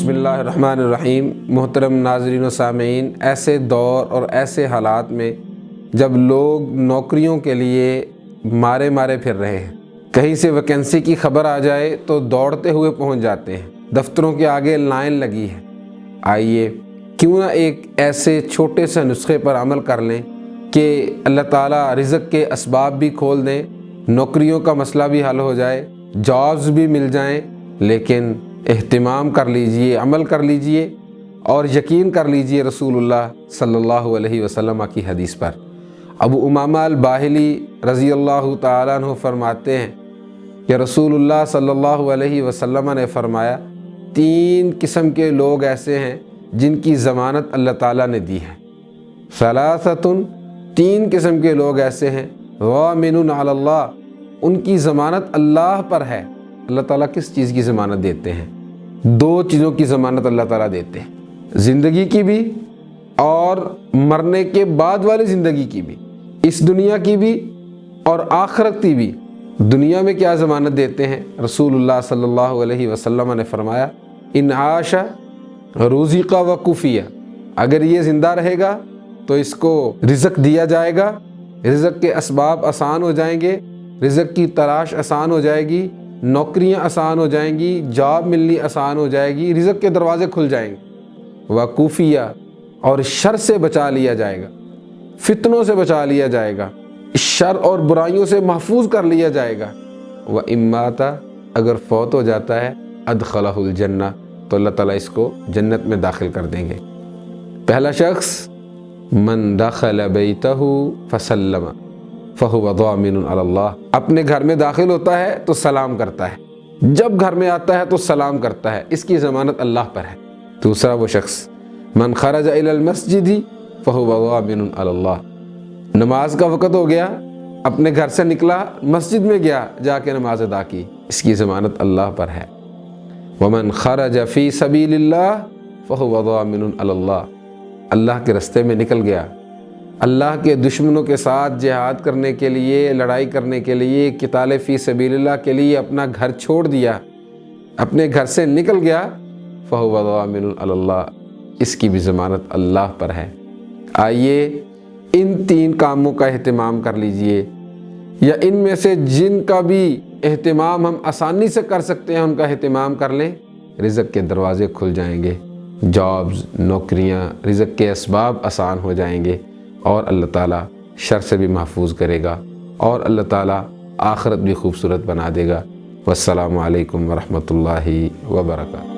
بسم اللہ الرحمن الرحیم۔ محترم ناظرین و سامعین، ایسے دور اور ایسے حالات میں جب لوگ نوکریوں کے لیے مارے پھر رہے ہیں، کہیں سے ویکینسی کی خبر آ جائے تو دوڑتے ہوئے پہنچ جاتے ہیں، دفتروں کے آگے لائن لگی ہے، آئیے کیوں نہ ایک ایسے چھوٹے سے نسخے پر عمل کر لیں کہ اللہ تعالیٰ رزق کے اسباب بھی کھول دیں، نوکریوں کا مسئلہ بھی حل ہو جائے، جابز بھی مل جائیں، لیکن اہتمام کر لیجئے، عمل کر لیجئے اور یقین کر لیجئے رسول اللہ صلی اللہ علیہ وسلم کی حدیث پر۔ ابو امامہ الباہلی رضی اللہ تعالیٰ عنہ فرماتے ہیں کہ رسول اللہ صلی اللہ علیہ وسلم نے فرمایا 3 قسم کے لوگ ایسے ہیں جن کی ضمانت اللہ تعالیٰ نے دی ہے۔ ثلاثۃ، 3 قسم کے لوگ ایسے ہیں ضامن علی اللہ، ان کی ضمانت اللہ پر ہے۔ اللہ تعالیٰ کس چیز کی ضمانت دیتے ہیں؟ 2 چیزوں کی ضمانت اللہ تعالیٰ دیتے ہیں، زندگی کی بھی اور مرنے کے بعد والی زندگی کی بھی، اس دنیا کی بھی اور آخرت کی بھی۔ دنیا میں کیا ضمانت دیتے ہیں؟ رسول اللہ صلی اللہ علیہ وسلم نے فرمایا ان عاش رزق و کفیہ، اگر یہ زندہ رہے گا تو اس کو رزق دیا جائے گا، رزق کے اسباب آسان ہو جائیں گے، رزق کی تلاش آسان ہو جائے گی، نوکریاں آسان ہو جائیں گی، جاب ملنی آسان ہو جائے گی، رزق کے دروازے کھل جائیں گے۔ وقوفیہ، اور شر سے بچا لیا جائے گا، فتنوں سے بچا لیا جائے گا، شر اور برائیوں سے محفوظ کر لیا جائے گا۔ وَإِمَّاتَ، اگر فوت ہو جاتا ہے، أَدْخَلَهُ الْجَنَّةَ، تو اللہ تعالیٰ اس کو جنت میں داخل کر دیں گے۔ پہلا شخص من دخل بیتہ فسلم فہو ضامن علی اللہ، اپنے گھر میں داخل ہوتا ہے تو سلام کرتا ہے، جب گھر میں آتا ہے تو سلام کرتا ہے، اس کی ضمانت اللہ پر ہے۔ دوسرا وہ شخص من خرج الی المسجد فہو ضامن علی اللہ، نماز کا وقت ہو گیا، اپنے گھر سے نکلا، مسجد میں گیا، جا کے نماز ادا کی، اس کی ضمانت اللہ پر ہے۔ ومن خرج فی سبیل اللہ فہو ضامن علی اللہ، اللہ کے راستے میں نکل گیا، اللہ کے دشمنوں کے ساتھ جہاد کرنے کے لیے، لڑائی کرنے کے لیے، قتال فی سبیل اللہ کے لیے اپنا گھر چھوڑ دیا، اپنے گھر سے نکل گیا، فہو ضامن علی اللہ، اس کی بھی ضمانت اللہ پر ہے۔ آئیے ان 3 کاموں کا اہتمام کر لیجئے، یا ان میں سے جن کا بھی اہتمام ہم آسانی سے کر سکتے ہیں ان کا اہتمام کر لیں، رزق کے دروازے کھل جائیں گے، جابز، نوکریاں، رزق کے اسباب آسان ہو جائیں گے، اور اللہ تعالیٰ شر سے بھی محفوظ کرے گا، اور اللہ تعالیٰ آخرت بھی خوبصورت بنا دے گا۔ والسلام علیکم ورحمۃ اللہ وبرکاتہ۔